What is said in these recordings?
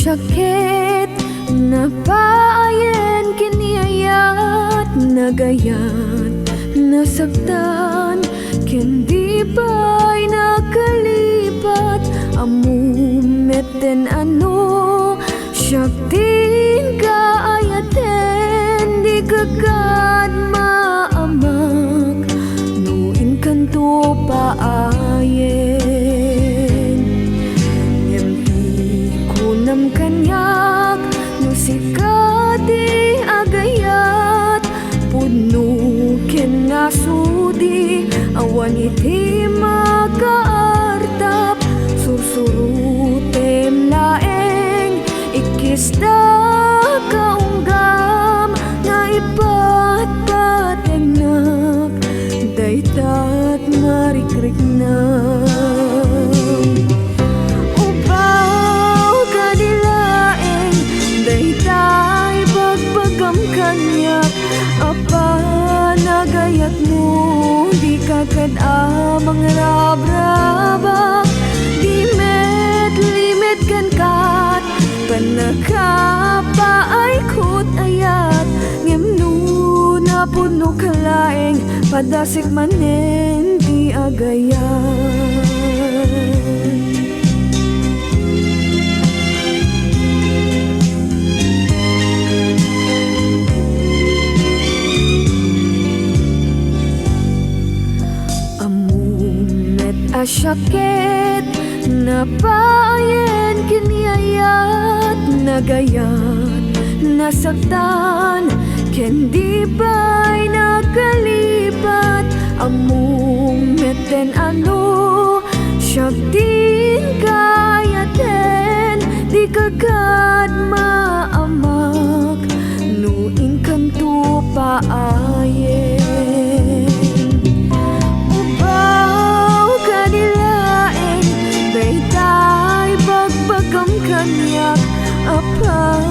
sakit na paayen kiniyayat, nagayat, nasaktan, kendi ba'y nakalipat, amumeten ano, syaktin kaayaten, di kagad maamak, nuin kanto paayen. Nyampi kunam kanyak, nusikati agayat, puno ken nasudi, awan iti makaartap, sursurutem laeng, ikista kaunggam, nga ipatpategnak, daytat marikrik na. Upaw kadilaeng, daytay bagbagam kanyak, apa nagayat mo, di kagad amang rabraba, di met kan kat, panakapa ay kut ayat, ngem na puno kalaeng, padasik manen di agayat. Asyakit na paayen kiniyayat, nagayat, nasaktan, kendi ba'y nakalipat, amumeten ano, syaktin kayaten, di kagad maamak, nuin kanto paayen. Apa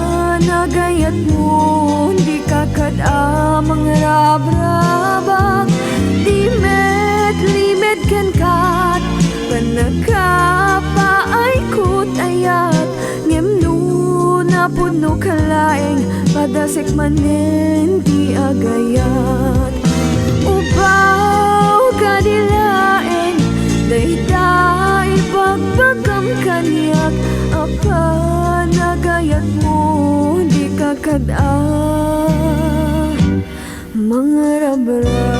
nagayat mo, di kakad amang rabrabak, di met kan kat, panakapa ay kut ayat, ngem na puno kalaeng, padasik manen di agayat. Upaw kadilaeng, daytay bagbagam kanyak, apa nagayat mo, di kakad mga rabra.